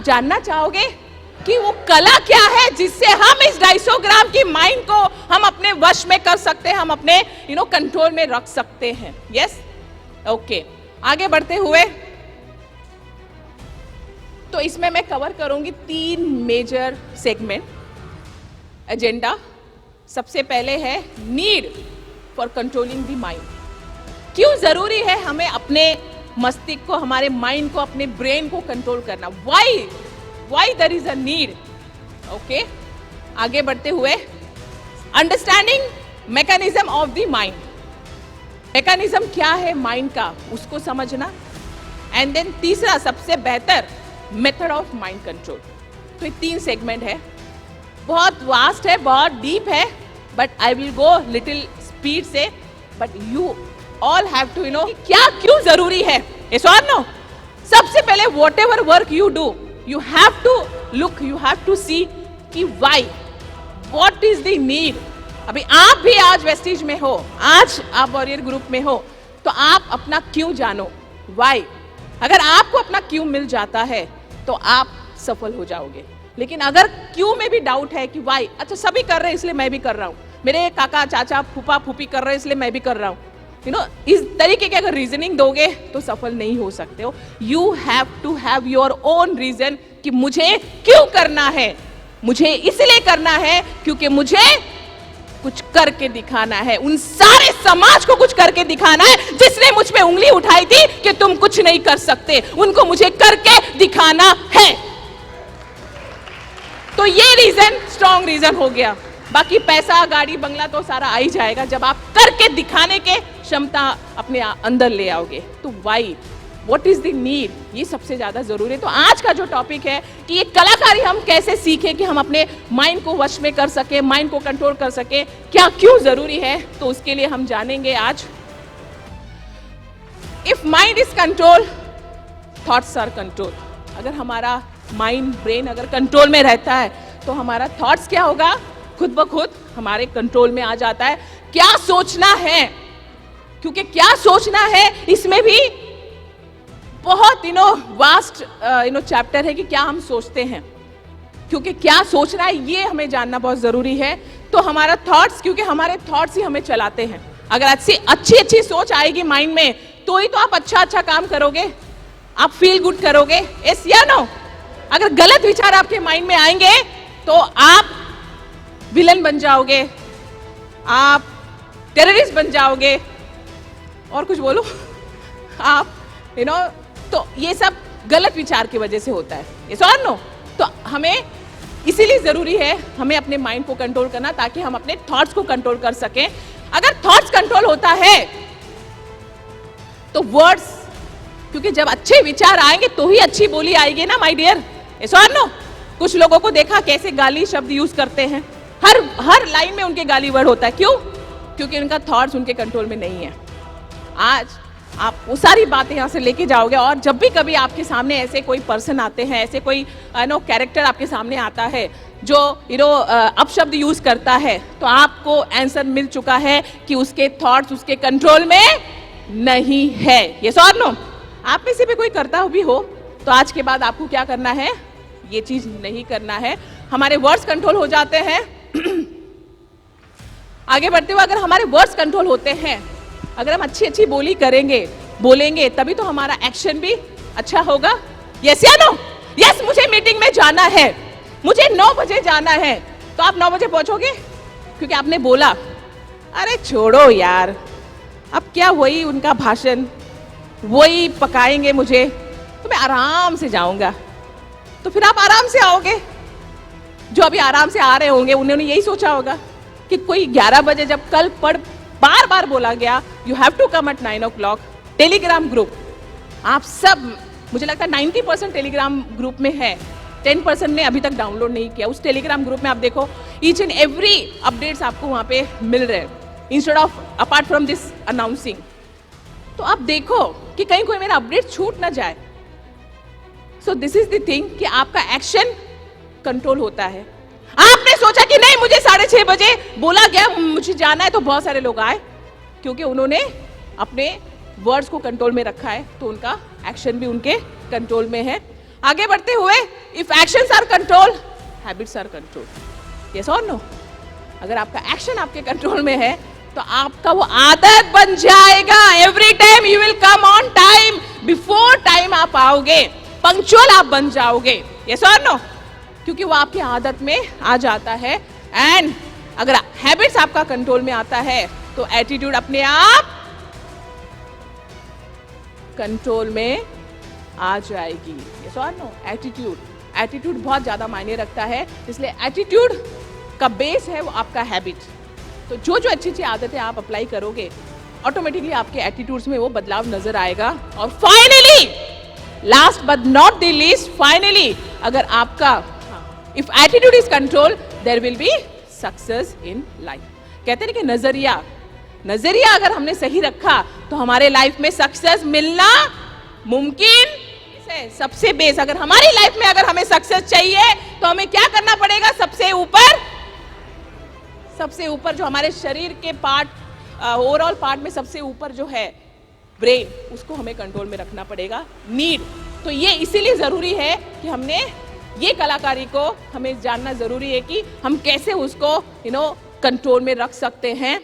जानना चाहोगे कि वो कला क्या है जिससे हम इस 250 ग्राम की माइंड को हम अपने वश में कर सकते हैं, हम अपने कंट्रोल में रख सकते हैं। Yes, okay. आगे बढ़ते हुए तो इसमें मैं कवर करूंगी 3 मेजर सेगमेंट एजेंडा। सबसे पहले है need for controlling the mind. क्यों जरूरी है हमें अपने मस्तिष्क को, हमारे माइंड को, अपने ब्रेन को कंट्रोल करना। Why there is a need. Okay, आगे बढ़ते हुए understanding mechanism of the mind. Mechanism क्या है माइंड का, उसको समझना। एंड देन तीसरा सबसे बेहतर मेथड ऑफ माइंड कंट्रोल। तो ये 3 सेगमेंट है, बहुत वास्ट है, बहुत डीप है, but I will go little speed से। But you all have to क्या क्यों जरूरी है। यस और नो। सबसे पहले whatever work you do, you have to look, you have to see कि why, what is the need. अभी आप भी आज वेस्टीज में हो, आज आप वॉरियर ग्रुप में हो, तो आप अपना क्यों जानो, वाई। अगर आपको अपना क्यों मिल जाता है तो आप सफल हो जाओगे। लेकिन अगर क्यों में भी डाउट है कि वाई, अच्छा सभी कर रहे हैं इसलिए मैं भी कर रहा हूं, मेरे काका चाचा फूफा फूफी कर रहे हैं इसलिए मैं भी कर रहा हूं, इस तरीके की अगर रीजनिंग दोगे तो सफल नहीं हो सकते हो। You have to have your own reason कि मुझे क्यों करना है। मुझे इसलिए करना है क्योंकि मुझे कुछ करके दिखाना है, उन सारे समाज को कुछ करके दिखाना है जिसने मुझ पे उंगली उठाई थी कि तुम कुछ नहीं कर सकते, उनको मुझे करके दिखाना है। तो ये रीजन स्ट्रॉन्ग रीजन हो गया। बाकी पैसा गाड़ी बंगला तो सारा आ ही जाएगा जब आप करके दिखाने के क्षमता अपने अंदर ले आओगे। तो why, what is the need, ये सबसे ज्यादा जरूरी है। तो आज का जो टॉपिक है कि ये कलाकारी हम कैसे सीखें कि हम अपने माइंड को वश में कर सके, माइंड को कंट्रोल कर सके, क्या क्यों जरूरी है, तो उसके लिए हम जानेंगे आज। If mind is control, thoughts are control. अगर हमारा माइंड, ब्रेन अगर कंट्रोल में रहता है तो हमारा थॉट्स क्या होगा, खुद ब खुद हमारे कंट्रोल में आ जाता है। क्या सोचना है, क्योंकि क्या सोचना है इसमें भी बहुत वास्ट चैप्टर है कि क्या हम सोचते हैं, क्योंकि क्या सोचना है ये हमें जानना बहुत जरूरी है। तो हमारा थॉट्स, क्योंकि हमारे थॉट्स ही हमें चलाते हैं। अगर अच्छी सोच आएगी माइंड में तो ही तो आप अच्छा काम करोगे, आप फील गुड करोगे। यस या नो। अगर गलत विचार आपके माइंड में आएंगे तो आप विलन बन जाओगे, आप टेररिस्ट बन जाओगे, और कुछ बोलो आप तो ये सब गलत विचार की वजह से होता है। यस और नो। तो हमें इसीलिए जरूरी है हमें अपने माइंड को कंट्रोल करना, ताकि हम अपने थॉट्स को कंट्रोल कर सकें। अगर थॉट्स कंट्रोल होता है तो वर्ड्स, क्योंकि जब अच्छे विचार आएंगे तो ही अच्छी बोली आएगी ना माय डियर। यस और नो। कुछ लोगों को देखा कैसे गाली शब्द यूज करते हैं, हर लाइन में उनके गाली वर्ड होता है। क्यों? क्योंकि उनका थॉट्स उनके कंट्रोल में नहीं है। आज आप वो सारी बातें यहाँ से लेके जाओगे, और जब भी कभी आपके सामने ऐसे कोई पर्सन आते हैं, ऐसे कोई कैरेक्टर आपके सामने आता है जो अपशब्द यूज करता है, तो आपको आंसर मिल चुका है कि उसके थॉट्स उसके कंट्रोल में नहीं है। यस और नो। आप में से भी कोई करता भी हो तो आज के बाद आपको क्या करना है, ये चीज नहीं करना है। हमारे वर्ड्स कंट्रोल हो जाते हैं। आगे बढ़ते हुए अगर हमारे वर्ड्स कंट्रोल होते हैं, अगर हम अच्छी बोली बोलेंगे तभी तो हमारा एक्शन भी अच्छा होगा। यस या नो। यस, मुझे मीटिंग में जाना है, मुझे 9 बजे जाना है, तो आप 9 बजे पहुंचोगे क्योंकि आपने बोला। अरे छोड़ो यार, अब क्या वही उनका भाषण, वही पकाएंगे मुझे, तो मैं आराम से जाऊंगा। तो फिर आप आराम से आओगे। जो अभी आराम से आ रहे होंगे उन्होंने यही सोचा होगा कि कोई 11 बजे जब कल बार बार बोला गया you have to come at 9 o'clock। Telegram group आप सब, मुझे लगता है 90% टेलीग्राम ग्रुप में है, 10% ने अभी तक डाउनलोड नहीं किया। उस टेलीग्राम ग्रुप में आप देखो ईच एंड एवरी अपडेट्स आपको वहां पे मिल रहे हैं, instead of apart from this announcing. तो आप देखो कि कहीं कोई मेरा अपडेट छूट ना जाए। So this is the thing कि आपका एक्शन कंट्रोल होता है। आपने सोचा कि नहीं मुझे 6:30 बजे बोला गया, मुझे जाना है, तो बहुत सारे लोग आए क्योंकि उन्होंने अपने वर्ड्स को कंट्रोल में रखा है, तो उनका एक्शन भी उनके कंट्रोल में है। आगे बढ़ते हुए, if actions are control, habits are control, yes और नो? अगर आपका एक्शन आपके कंट्रोल में है तो आपका वो आदत बन जाएगा। Every time you will come on time, before time आप आओगे, पंक्चुअल आप बन जाओगे, यस और नो? क्योंकि वो आपकी आदत में आ जाता है। एंड अगर हैबिट्स आपका कंट्रोल में आता है तो एटीट्यूड अपने आप कंट्रोल में आ जाएगी, यस और नो? एटीट्यूड बहुत ज्यादा मायने रखता है, इसलिए एटीट्यूड का बेस है वो आपका हैबिट। तो जो जो अच्छी अच्छी आदतें आप अप्लाई करोगे, ऑटोमेटिकली आपके एटीट्यूड्स में वो बदलाव नजर आएगा। और finally, last but not the least, finally अगर आपका if attitude is control, there will be success in life. कहते हैं कि नजरिया अगर हमने सही रखा तो हमारे लाइफ में सक्सेस मिलना मुमकिन है। सबसे बेस, अगर हमारी लाइफ में अगर हमें सक्सेस चाहिए तो हमें क्या करना पड़ेगा? सबसे ऊपर जो हमारे शरीर के पार्ट, ओवरऑल पार्ट में सबसे ऊपर जो है ब्रेन, उसको हमें कंट्रोल में रखना पड़ेगा, नीड। तो ये इसीलिए जरूरी है कि हमने ये कलाकारी को हमें जानना जरूरी है कि हम कैसे उसको कंट्रोल में रख सकते हैं।